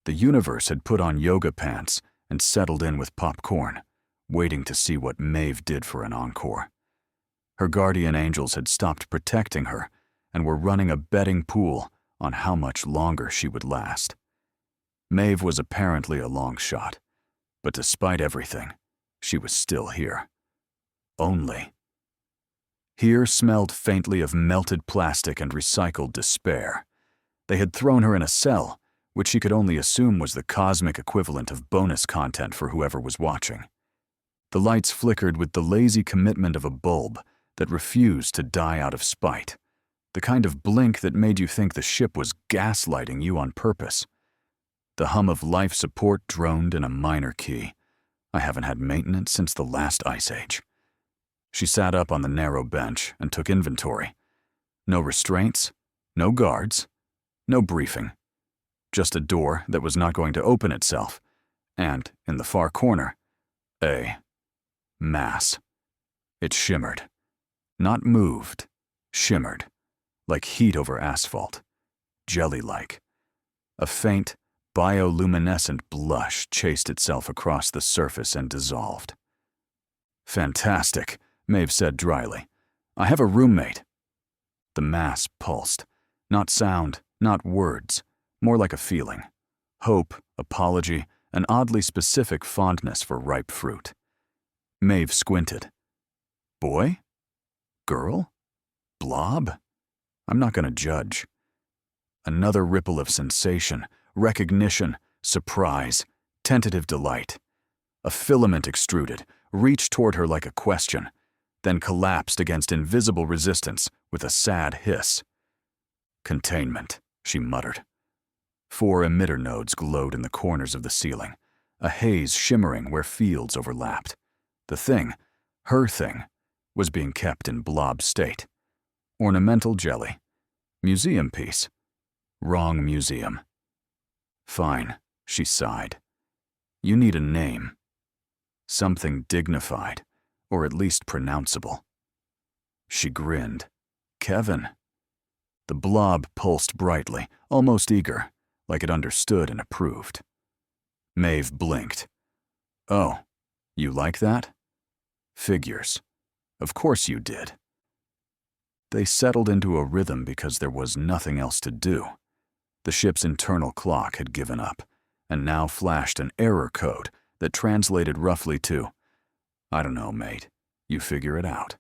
The universe had put on yoga pants and settled in with popcorn, waiting to see what Maeve did for an encore. Her guardian angels had stopped protecting her and were running a betting pool on how much longer she would last. Maeve was apparently a long shot, but despite everything, she was still here. Only. Here smelled faintly of melted plastic and recycled despair. They had thrown her in a cell, which she could only assume was the cosmic equivalent of bonus content for whoever was watching. The lights flickered with the lazy commitment of a bulb that refused to die out of spite, the kind of blink that made you think the ship was gaslighting you on purpose. The hum of life support droned in a minor key. I haven't had maintenance since the last ice age. She sat up on the narrow bench and took inventory. No restraints, no guards, no briefing. Just a door that was not going to open itself, and, in the far corner, a mass. It shimmered. Not moved, shimmered, like heat over asphalt, jelly-like. A faint, bioluminescent blush chased itself across the surface and dissolved. "Fantastic," Maeve said dryly. "I have a roommate." The mass pulsed. Not sound, not words, more like a feeling. Hope, apology, an oddly specific fondness for ripe fruit. Maeve squinted. Boy? Girl? Blob? I'm not going to judge. Another ripple of sensation, recognition, surprise, tentative delight. A filament extruded, reached toward her like a question, then collapsed against invisible resistance with a sad hiss. Containment, she muttered. 4 emitter nodes glowed in the corners of the ceiling, a haze shimmering where fields overlapped. The thing, her thing, was being kept in blob state. Ornamental jelly. Museum piece. Wrong museum. Fine, she sighed. You need a name. Something dignified, or at least pronounceable. She grinned. Kevin. The blob pulsed brightly, almost eager, like it understood and approved. Maeve blinked. Oh, you like that? Figures. Of course you did. They settled into a rhythm because there was nothing else to do. The ship's internal clock had given up, and now flashed an error code that translated roughly to, I don't know, mate. You figure it out.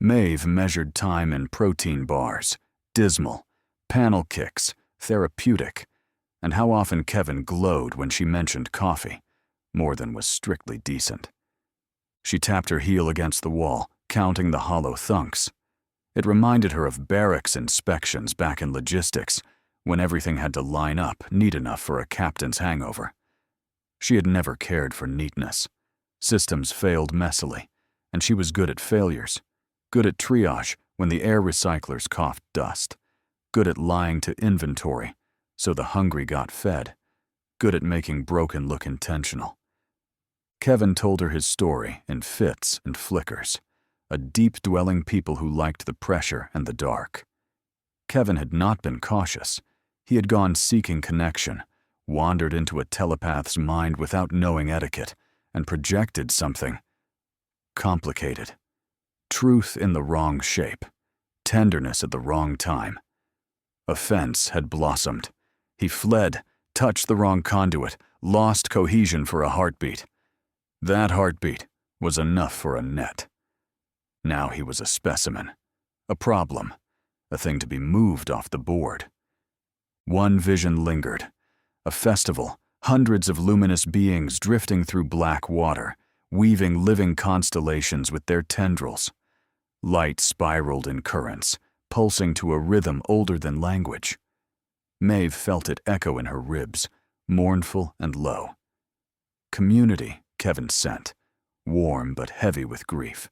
Maeve measured time in protein bars, dismal, panel kicks, therapeutic, and how often Kevin glowed when she mentioned coffee, more than was strictly decent. She tapped her heel against the wall, counting the hollow thunks. It reminded her of barracks inspections back in logistics, when everything had to line up neat enough for a captain's hangover. She had never cared for neatness. Systems failed messily, and she was good at failures, good at triage when the air recyclers coughed dust, good at lying to inventory so the hungry got fed, good at making broken look intentional. Kevin told her his story in fits and flickers, a deep-dwelling people who liked the pressure and the dark. Kevin had not been cautious. He had gone seeking connection, wandered into a telepath's mind without knowing etiquette, and projected something complicated. Truth in the wrong shape, tenderness at the wrong time. Offense had blossomed. He fled, touched the wrong conduit, lost cohesion for a heartbeat. That heartbeat was enough for a net. Now he was a specimen, a problem, a thing to be moved off the board. One vision lingered, a festival, hundreds of luminous beings drifting through black water, weaving living constellations with their tendrils. Light spiraled in currents, pulsing to a rhythm older than language. Maeve felt it echo in her ribs, mournful and low. Community, Kevin sent, warm but heavy with grief.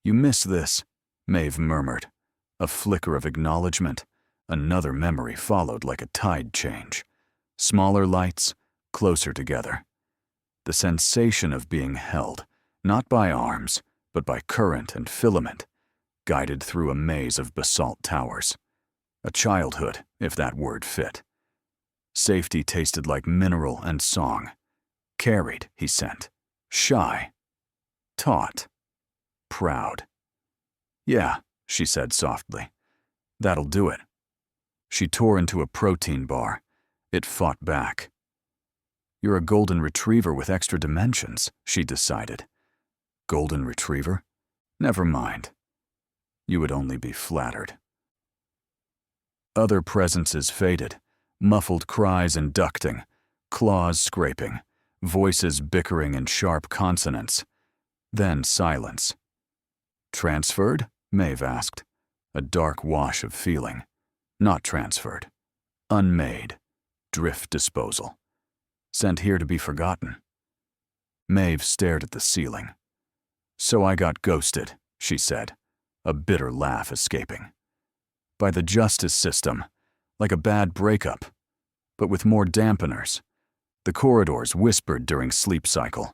You miss this, Maeve murmured. A flicker of acknowledgement. Another memory followed like a tide change. Smaller lights, closer together. The sensation of being held, not by arms, but by current and filament, guided through a maze of basalt towers. A childhood, if that word fit. Safety tasted like mineral and song. Carried, he sent. Shy. Taut. Proud. Yeah, she said softly. That'll do it. She tore into a protein bar. It fought back. You're a golden retriever with extra dimensions, she decided. Golden retriever? Never mind. You would only be flattered. Other presences faded, muffled cries and ducting, claws scraping, voices bickering in sharp consonants. Then silence. Transferred? Maeve asked. A dark wash of feeling. Not transferred. Unmade. Drift disposal. Sent here to be forgotten. Maeve stared at the ceiling. So I got ghosted, she said, a bitter laugh escaping. By the justice system, like a bad breakup, but with more dampeners. The corridors whispered during sleep cycle.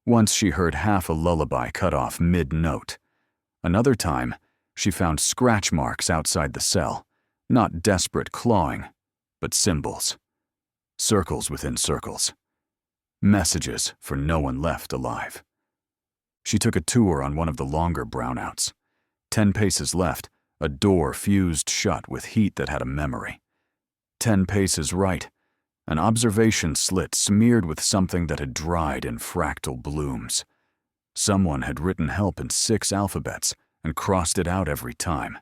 Once she heard half a lullaby cut off mid-note. Another time, she found scratch marks outside the cell, not desperate clawing, but symbols. Circles within circles. Messages for no one left alive. She took a tour on one of the longer brownouts. 10 paces left, a door fused shut with heat that had a memory. 10 paces right, an observation slit smeared with something that had dried in fractal blooms. Someone had written help in 6 alphabets and crossed it out every time.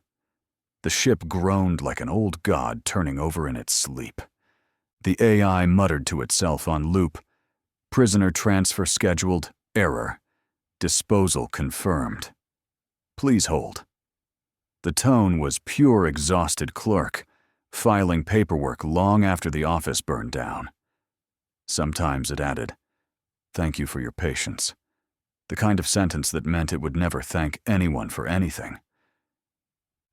The ship groaned like an old god turning over in its sleep. The AI muttered to itself on loop. Prisoner transfer scheduled. Error. Disposal confirmed. Please hold. The tone was pure exhausted clerk, filing paperwork long after the office burned down. Sometimes it added, "Thank you for your patience." The kind of sentence that meant it would never thank anyone for anything.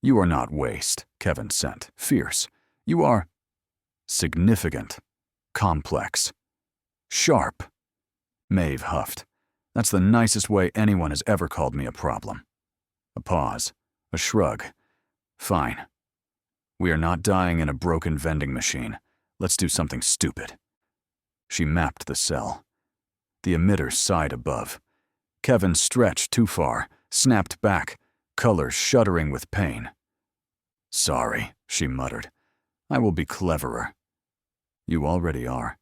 You are not waste, Kevin sent, fierce. You are significant, complex, sharp. Maeve huffed. That's the nicest way anyone has ever called me a problem. A pause, a shrug. Fine. We are not dying in a broken vending machine. Let's do something stupid. She mapped the cell. The emitter sighed above. Kevin stretched too far, snapped back, color shuddering with pain. Sorry, she muttered. I will be cleverer. You already are.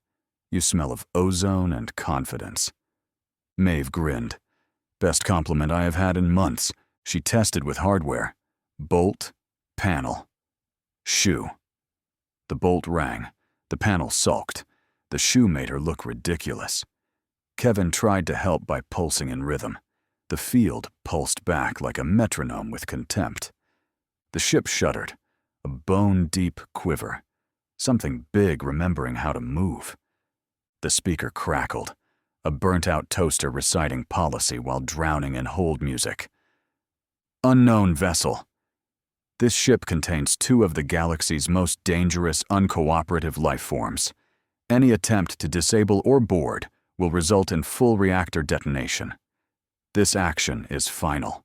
You smell of ozone and confidence. Maeve grinned. Best compliment I have had in months. She tested with hardware. Bolt, panel, shoe. The bolt rang. The panel sulked. The shoe made her look ridiculous. Kevin tried to help by pulsing in rhythm. The field pulsed back like a metronome with contempt. The ship shuddered, a bone-deep quiver. Something big remembering how to move. The speaker crackled, a burnt-out toaster reciting policy while drowning in hold music. Unknown vessel. This ship contains 2 of the galaxy's most dangerous, uncooperative life forms. Any attempt to disable or board will result in full reactor detonation. This action is final.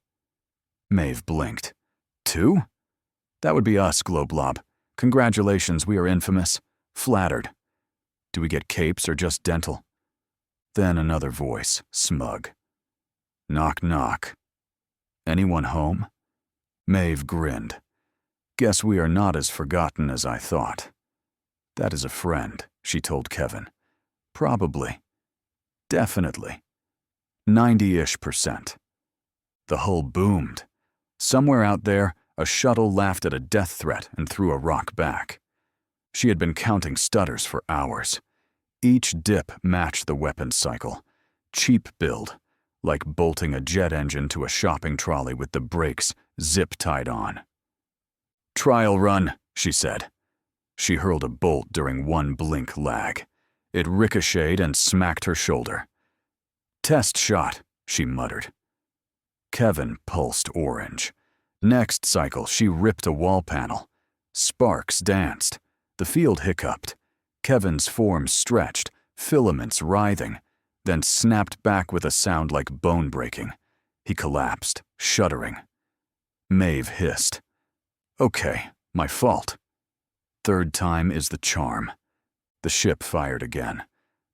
Maeve blinked. 2? That would be us, Globlob. Congratulations, we are infamous. Flattered. Do we get capes or just dental? Then another voice, smug. Knock, knock. Anyone home? Maeve grinned. Guess we are not as forgotten as I thought. That is a friend, she told Kevin. Probably. Definitely. 90-ish%. The hull boomed. Somewhere out there, a shuttle laughed at a death threat and threw a rock back. She had been counting stutters for hours. Each dip matched the weapons cycle. Cheap build, like bolting a jet engine to a shopping trolley with the brakes zip-tied on. Trial run, she said. She hurled a bolt during one blink lag. It ricocheted and smacked her shoulder. Test shot, she muttered. Kevin pulsed orange. Next cycle, she ripped a wall panel. Sparks danced. The field hiccuped. Kevin's form stretched, filaments writhing, then snapped back with a sound like bone breaking. He collapsed, shuddering. Maeve hissed. Okay, my fault. Third time is the charm. The ship fired again.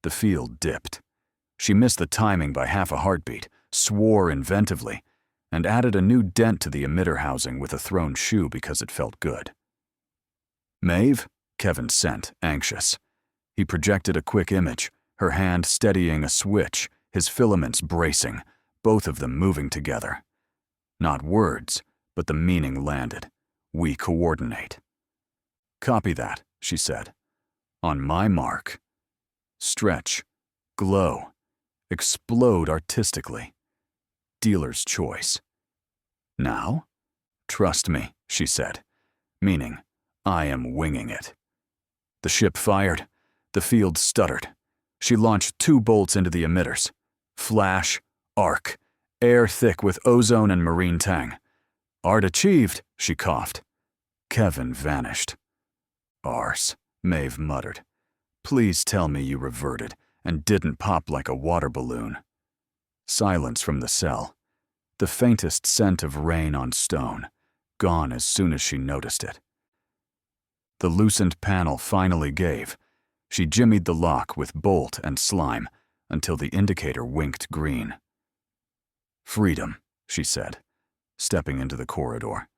The field dipped. She missed the timing by half a heartbeat, swore inventively, and added a new dent to the emitter housing with a thrown shoe because it felt good. "Maeve?" Kevin sent, anxious. He projected a quick image, her hand steadying a switch, his filaments bracing, both of them moving together. Not words, but the meaning landed. "We coordinate." "Copy that," she said. "On my mark." Stretch, glow, explode artistically. Dealer's choice. "Now?" "Trust me," she said, meaning, "I am winging it." The ship fired. The field stuttered. She launched 2 bolts into the emitters. Flash, arc, air thick with ozone and marine tang. "Art achieved," she coughed. Kevin vanished. "Arse," Maeve muttered. "Please tell me you reverted and didn't pop like a water balloon." Silence from the cell. The faintest scent of rain on stone, gone as soon as she noticed it. The loosened panel finally gave. She jimmied the lock with bolt and slime until the indicator winked green. "Freedom," she said, stepping into the corridor.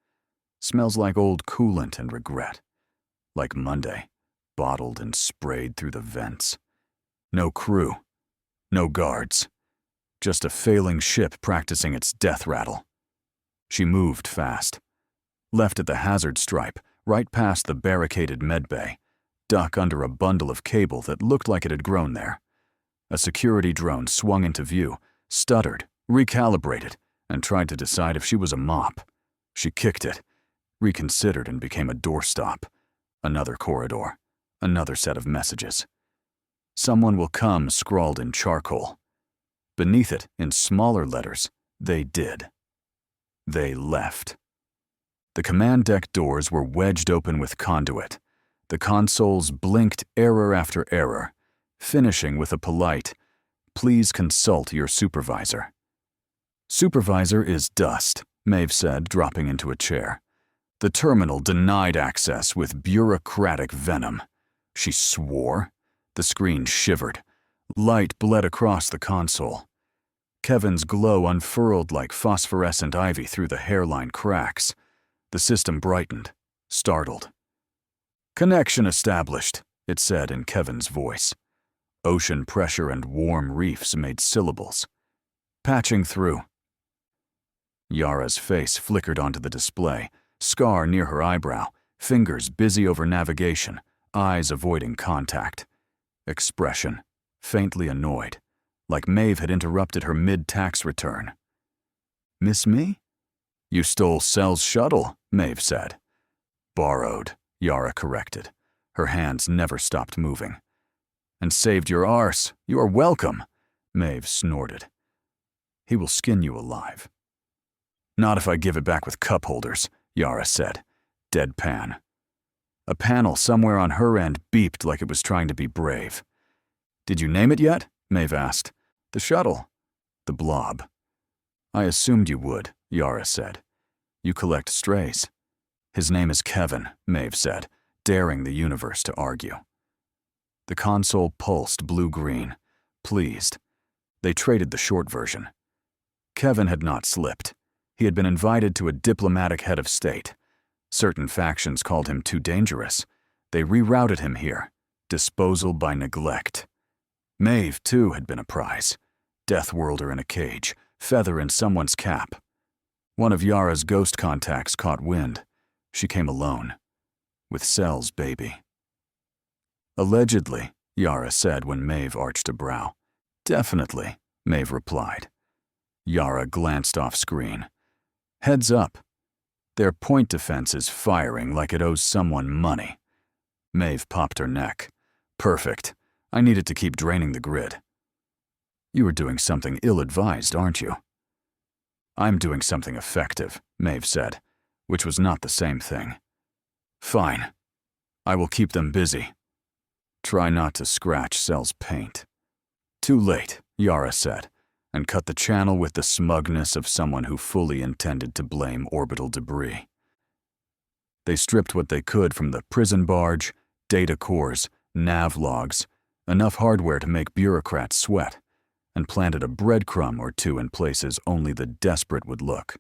"Smells like old coolant and regret. Like Monday, bottled and sprayed through the vents. No crew, no guards. Just a failing ship practicing its death rattle." She moved fast. Left at the hazard stripe, right past the barricaded medbay, duck under a bundle of cable that looked like it had grown there. A security drone swung into view, stuttered, recalibrated, and tried to decide if she was a mop. She kicked it, reconsidered, and became a doorstop. Another corridor, another set of messages. "Someone will come," scrawled in charcoal. Beneath it, in smaller letters, they did. They left. The command deck doors were wedged open with conduit. The consoles blinked error after error, finishing with a polite, "Please consult your supervisor." "Supervisor is dust," Maeve said, dropping into a chair. The terminal denied access with bureaucratic venom. She swore. The screen shivered. Light bled across the console. Kevin's glow unfurled like phosphorescent ivy through the hairline cracks. The system brightened, startled. "Connection established," it said in Kevin's voice. Ocean pressure and warm reefs made syllables. "Patching through." Yara's face flickered onto the display, scar near her eyebrow, fingers busy over navigation, eyes avoiding contact. Expression, faintly annoyed, like Maeve had interrupted her mid-tax return. "Miss me?" "You stole Cell's shuttle," Maeve said. "Borrowed," Yara corrected. Her hands never stopped moving. "And saved your arse. You are welcome," Maeve snorted. "He will skin you alive." "Not if I give it back with cup holders," Yara said, deadpan. A panel somewhere on her end beeped like it was trying to be brave. "Did you name it yet?" Maeve asked. "The shuttle." "The blob." "I assumed you would," Yara said. "You collect strays." "His name is Kevin," Maeve said, daring the universe to argue. The console pulsed blue-green, pleased. They traded the short version. Kevin had not slipped. He had been invited to a diplomatic head of state. Certain factions called him too dangerous. They rerouted him here. Disposal by neglect. Maeve, too, had been a prize. Death worlder in a cage, feather in someone's cap. One of Yara's ghost contacts caught wind. She came alone. With Cell's baby. "Allegedly," Yara said when Maeve arched a brow. "Definitely," Maeve replied. Yara glanced off screen. "Heads up. Their point defense is firing like it owes someone money." Maeve popped her neck. "Perfect. I needed to keep draining the grid." "You are doing something ill-advised, aren't you?" "I'm doing something effective," Maeve said, which was not the same thing. "Fine. I will keep them busy. Try not to scratch Cell's paint." "Too late," Yara said, and cut the channel with the smugness of someone who fully intended to blame orbital debris. They stripped what they could from the prison barge, data cores, nav logs, enough hardware to make bureaucrats sweat, and planted a breadcrumb or two in places only the desperate would look.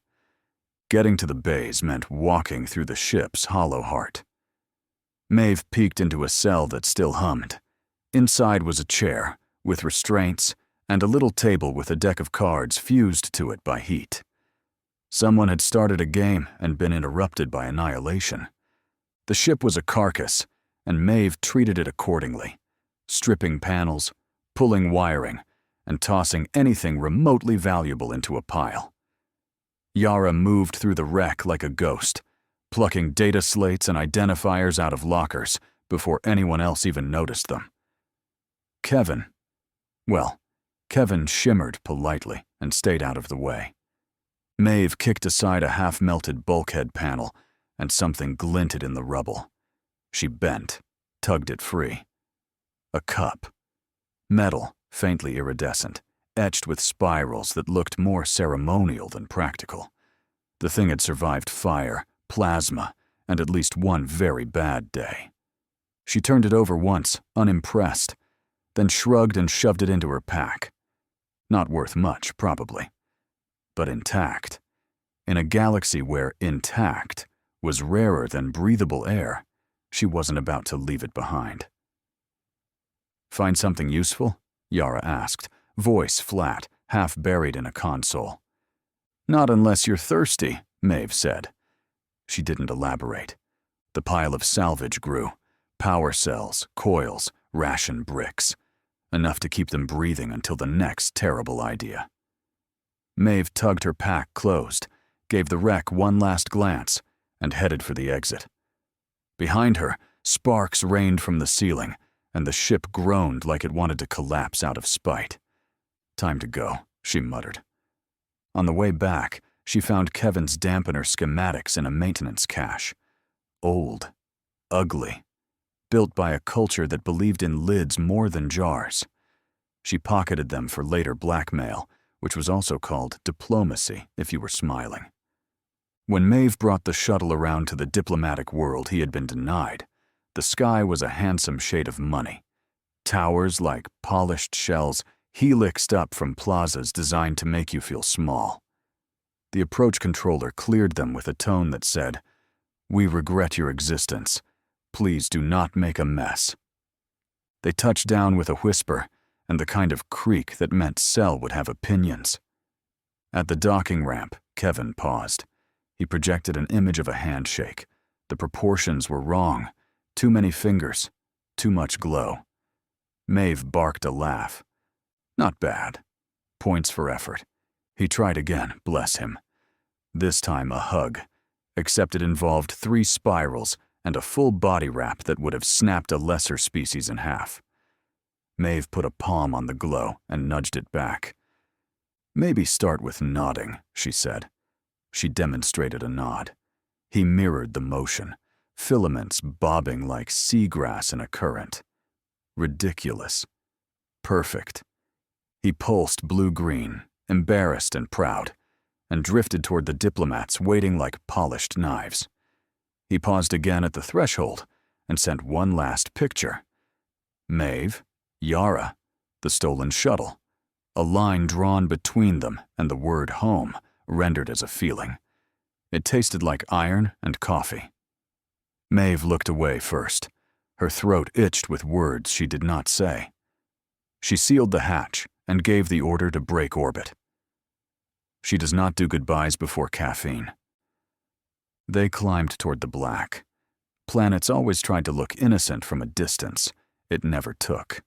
Getting to the bays meant walking through the ship's hollow heart. Maeve peeked into a cell that still hummed. Inside was a chair, with restraints, and a little table with a deck of cards fused to it by heat. Someone had started a game and been interrupted by annihilation. The ship was a carcass, and Maeve treated it accordingly, stripping panels, pulling wiring, and tossing anything remotely valuable into a pile. Yara moved through the wreck like a ghost, plucking data slates and identifiers out of lockers before anyone else even noticed them. Kevin shimmered politely and stayed out of the way. Maeve kicked aside a half-melted bulkhead panel, and something glinted in the rubble. She bent, tugged it free. A cup. Metal, faintly iridescent, etched with spirals that looked more ceremonial than practical. The thing had survived fire, plasma, and at least one very bad day. She turned it over once, unimpressed, then shrugged and shoved it into her pack. Not worth much, probably, but intact. In a galaxy where intact was rarer than breathable air, she wasn't about to leave it behind. "Find something useful?" Yara asked, voice flat, half buried in a console. "Not unless you're thirsty," Maeve said. She didn't elaborate. The pile of salvage grew. Power cells, coils, ration bricks. Enough to keep them breathing until the next terrible idea. Maeve tugged her pack closed, gave the wreck one last glance, and headed for the exit. Behind her, sparks rained from the ceiling, and the ship groaned like it wanted to collapse out of spite. "Time to go," she muttered. On the way back, she found Kevin's dampener schematics in a maintenance cache. Old, ugly, built by a culture that believed in lids more than jars. She pocketed them for later blackmail, which was also called diplomacy if you were smiling. When Maeve brought the shuttle around to the diplomatic world he had been denied, the sky was a handsome shade of money. Towers like polished shells helixed up from plazas designed to make you feel small. The approach controller cleared them with a tone that said, "We regret your existence. Please do not make a mess." They touched down with a whisper and the kind of creak that meant Cell would have opinions. At the docking ramp, Kevin paused. He projected an image of a handshake. The proportions were wrong. Too many fingers. Too much glow. Maeve barked a laugh. Not bad. Points for effort. He tried again, bless him. This time a hug, except it involved 3 spirals and a full body wrap that would have snapped a lesser species in half. Maeve put a palm on the glow and nudged it back. "Maybe start with nodding," she said. She demonstrated a nod. He mirrored the motion, filaments bobbing like seagrass in a current. Ridiculous. Perfect. He pulsed blue-green, embarrassed and proud, and drifted toward the diplomats waiting like polished knives. He paused again at the threshold and sent one last picture. Maeve, Yara, the stolen shuttle, a line drawn between them and the word home rendered as a feeling. It tasted like iron and coffee. Maeve looked away first. Her throat itched with words she did not say. She sealed the hatch and gave the order to break orbit. She does not do goodbyes before caffeine. They climbed toward the black. Planets always tried to look innocent from a distance. It never took.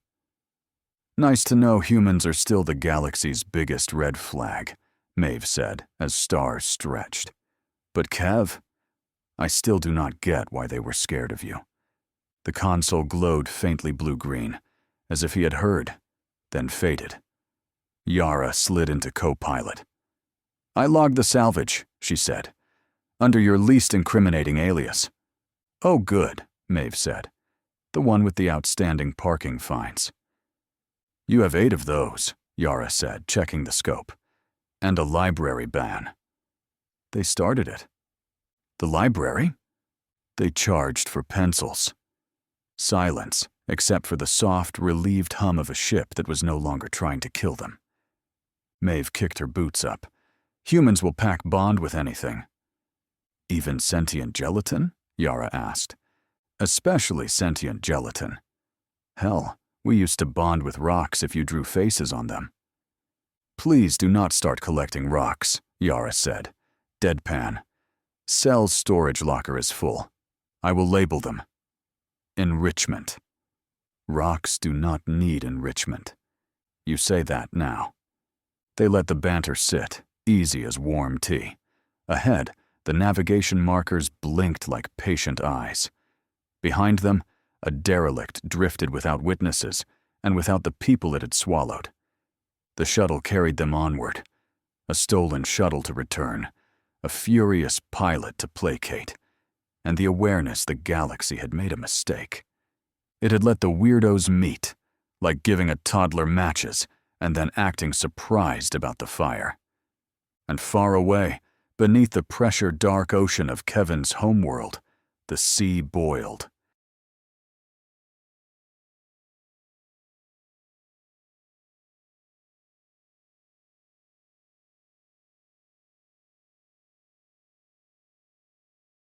"Nice to know humans are still the galaxy's biggest red flag," Maeve said as stars stretched. "But Kev, I still do not get why they were scared of you." The console glowed faintly blue-green, as if he had heard, then faded. Yara slid into co-pilot. "I logged the salvage," she said, "under your least incriminating alias." "Oh, good," Maeve said. "The one with the outstanding parking fines." "You have 8 of those," Yara said, checking the scope. "And a library ban." They started it. "The library?" They charged for pencils. Silence, except for the soft, relieved hum of a ship that was no longer trying to kill them. Maeve kicked her boots up. Humans will pack bond with anything. Even sentient gelatin? Yara asked. Especially sentient gelatin. Hell, we used to bond with rocks if you drew faces on them. Please do not start collecting rocks, Yara said, deadpan. Cell's storage locker is full. I will label them. Enrichment. Rocks do not need enrichment. You say that now. They let the banter sit, easy as warm tea. Ahead, the navigation markers blinked like patient eyes. Behind them, a derelict drifted without witnesses and without the people it had swallowed. The shuttle carried them onward. A stolen shuttle to return, a furious pilot to placate, and the awareness the galaxy had made a mistake. It had let the weirdos meet, like giving a toddler matches and then acting surprised about the fire. And far away, beneath the pressure-dark ocean of Kevin's homeworld, the sea boiled.